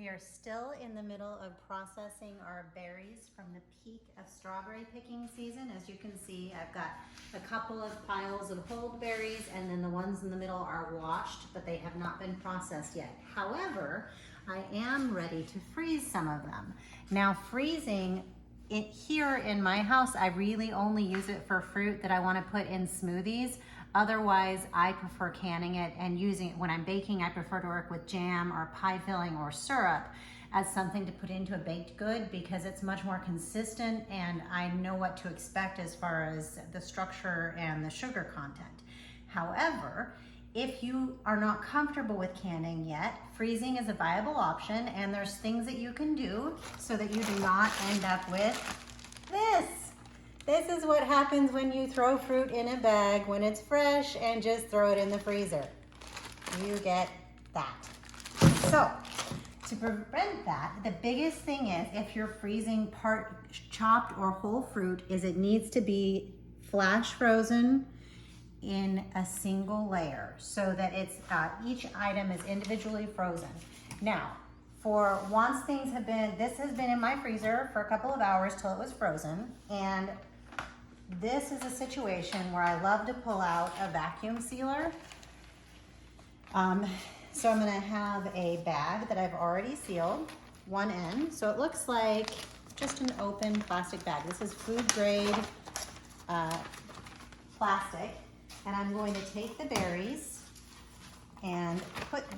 We are still in the middle of processing our berries from the peak of strawberry picking season. As you can see, I've got a couple of piles of whole berries, and then the ones in the middle are washed, but they have not been processed yet. However, I am ready to freeze some of them. Now, freezing it here in my house, I really only use it for fruit that I want to put in smoothies. Otherwise, I prefer canning it and using it when I'm baking. I prefer to work with jam or pie filling or syrup as something to put into a baked good because it's much more consistent and I know what to expect as far as the structure and the sugar content. However, if you are not comfortable with canning yet, freezing is a viable option, and there's things that you can do so that you do not end up with this. This is what happens when you throw fruit in a bag when it's fresh and just throw it in the freezer. You get that. So, to prevent that, the biggest thing is if you're freezing part chopped or whole fruit is it needs to be flash frozen in a single layer so that it's each item is individually frozen. Now, for once things have been, this has been in my freezer for a couple of hours till it was frozen, and this is a situation where I love to pull out a vacuum sealer. So I'm gonna have a bag that I've already sealed, one end. So it looks like just an open plastic bag. This is food grade plastic. And I'm going to take the berries and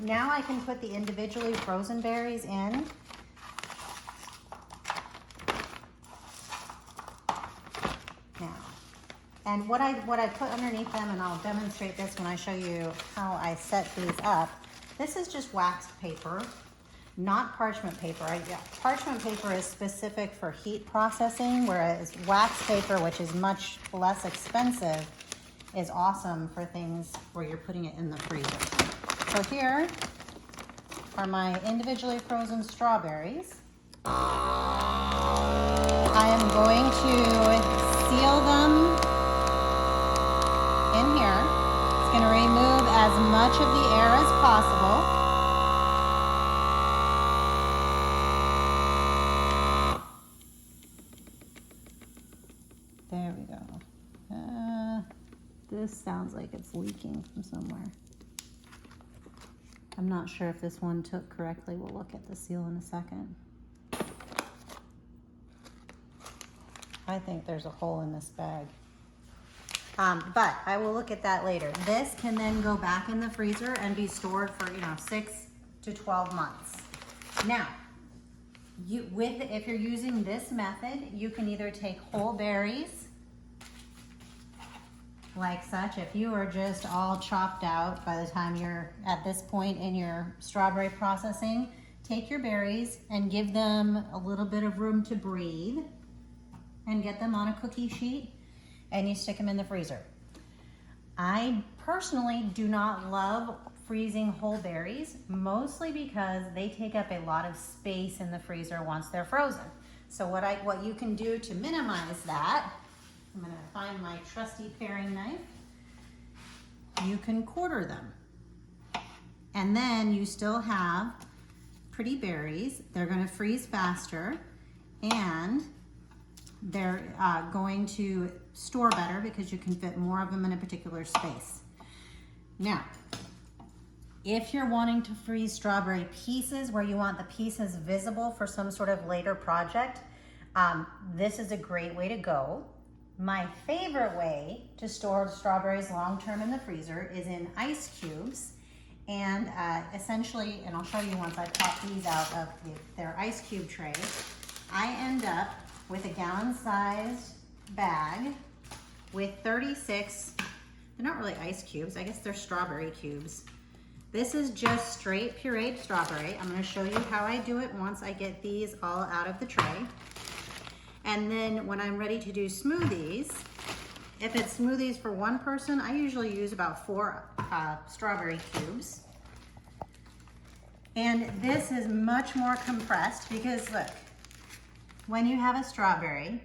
now I can put the individually frozen berries in. Now, and what I put underneath them, and I'll demonstrate this when I show you how I set these up. This is just waxed paper, not parchment paper. Parchment paper is specific for heat processing, whereas wax paper, which is much less expensive, is awesome for things where you're putting it in the freezer. So here are my individually frozen strawberries. I am going to seal them in here. It's going to remove as much of the air as possible. There we go. This sounds like it's leaking from somewhere. I'm not sure if this one took correctly. We'll look at the seal in a second. I think there's a hole in this bag. But I will look at that later. This can then go back in the freezer and be stored for 6 to 12 months. Now, if you're using this method, you can either take whole berries, like such. If you are just all chopped out by the time you're at this point in your strawberry processing, take your berries and give them a little bit of room to breathe and get them on a cookie sheet and you stick them in the freezer. I personally do not love freezing whole berries, mostly because they take up a lot of space in the freezer once they're frozen. So what you can do to minimize that, I'm gonna find my trusty paring knife. You can quarter them. And then you still have pretty berries. They're gonna freeze faster and they're going to store better because you can fit more of them in a particular space. Now, if you're wanting to freeze strawberry pieces where you want the pieces visible for some sort of later project, this is a great way to go. My favorite way to store strawberries long-term in the freezer is in ice cubes. And essentially, and I'll show you once I pop these out of their ice cube tray, I end up with a gallon-sized bag with 36, they're not really ice cubes, I guess they're strawberry cubes. This is just straight pureed strawberry. I'm gonna show you how I do it once I get these all out of the tray. And then when I'm ready to do smoothies, if it's smoothies for one person, I usually use about 4 strawberry cubes. And this is much more compressed because look, when you have a strawberry,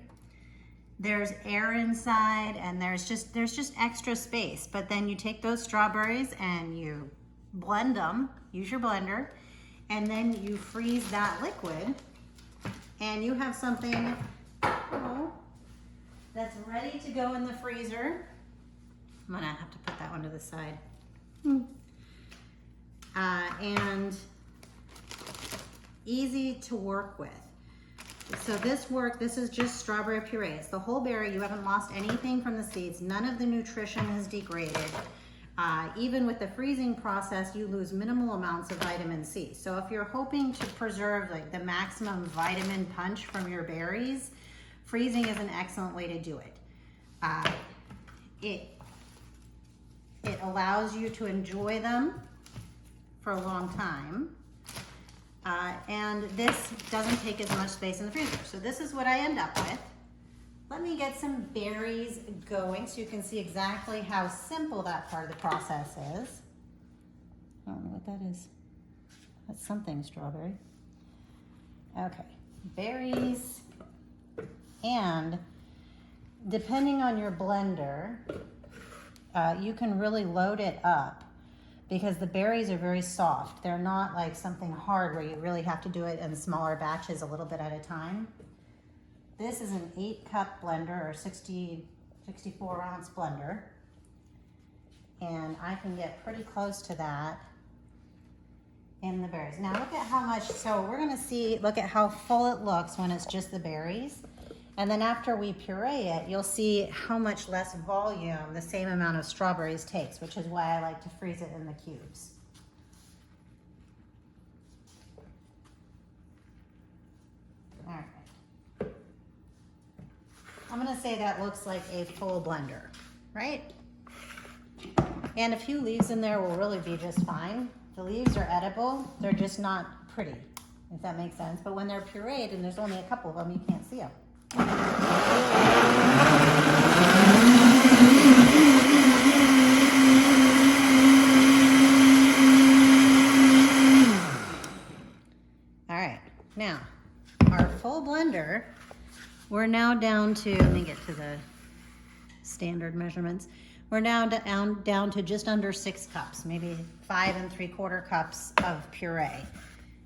there's air inside and there's just extra space. But then you take those strawberries and you blend them, use your blender, and then you freeze that liquid, and you have something that's ready to go in the freezer. I'm gonna have to put that one to the side. And easy to work with. So this is just strawberry puree. It's the whole berry. You haven't lost anything from the seeds. None of the nutrition is degraded. Even with the freezing process, you lose minimal amounts of vitamin C. So if you're hoping to preserve like the maximum vitamin punch from your berries, freezing is an excellent way to do it. It allows you to enjoy them for a long time. And this doesn't take as much space in the freezer. So this is what I end up with. Let me get some berries going so you can see exactly how simple that part of the process is. I don't know what that is. That's something strawberry. Okay, berries. And depending on your blender, you can really load it up because the berries are very soft. They're not like something hard where you really have to do it in smaller batches a little bit at a time. This is an 8-cup blender or 64-ounce blender. And I can get pretty close to that in the berries. Now look at how much, so we're gonna see, look at how full it looks when it's just the berries. And then after we puree it, you'll see how much less volume the same amount of strawberries takes, which is why I like to freeze it in the cubes. All right. I'm gonna say that looks like a full blender, right? And a few leaves in there will really be just fine. The leaves are edible, they're just not pretty, if that makes sense. But when they're pureed and there's only a couple of them, you can't see them. All right, now our full blender, we're now down to, let me get to the standard measurements. We're now down to just under 6 cups, maybe 5 3/4 cups of puree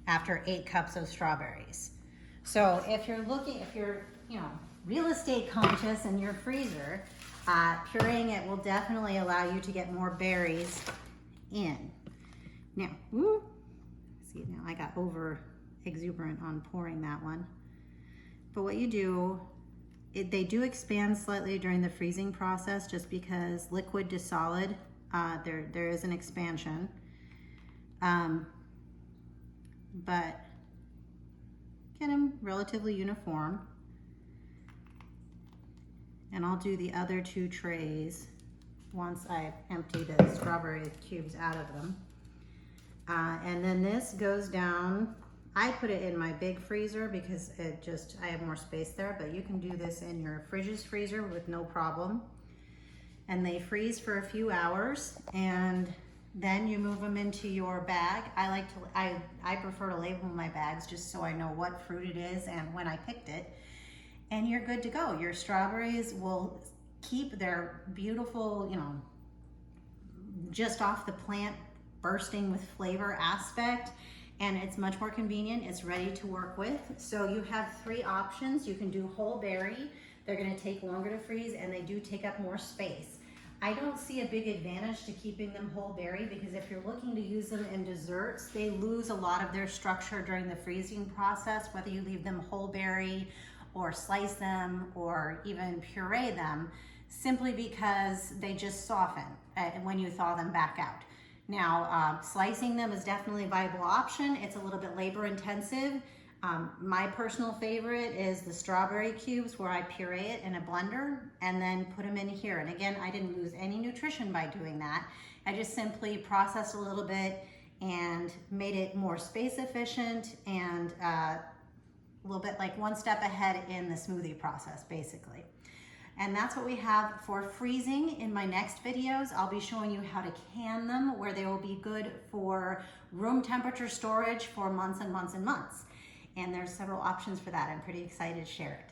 after 8 cups of strawberries. So if you're real estate conscious in your freezer, pureeing it will definitely allow you to get more berries in. Now, see, now I got over exuberant on pouring that one. But what you do, they do expand slightly during the freezing process just because liquid to solid, there is an expansion. But get them relatively uniform. And I'll do the other 2 trays once I empty the strawberry cubes out of them. And then this goes down. I put it in my big freezer because I have more space there, but you can do this in your fridge's freezer with no problem. And they freeze for a few hours, and then you move them into your bag. I prefer to label my bags just so I know what fruit it is and when I picked it. And you're good to go. Your strawberries will keep their beautiful, just off the plant, bursting with flavor aspect. And it's much more convenient. It's ready to work with. So you have 3 options. You can do whole berry. They're gonna take longer to freeze and they do take up more space. I don't see a big advantage to keeping them whole berry because if you're looking to use them in desserts, they lose a lot of their structure during the freezing process, whether you leave them whole berry or slice them or even puree them, simply because they just soften when you thaw them back out. Now, slicing them is definitely a viable option. It's a little bit labor intensive. My personal favorite is the strawberry cubes where I puree it in a blender and then put them in here. And again, I didn't lose any nutrition by doing that. I just simply processed a little bit and made it more space efficient and a little bit like one step ahead in the smoothie process, basically. And that's what we have for freezing. In my next videos, I'll be showing you how to can them where they will be good for room temperature storage for months and months and months. And there's several options for that. I'm pretty excited to share it.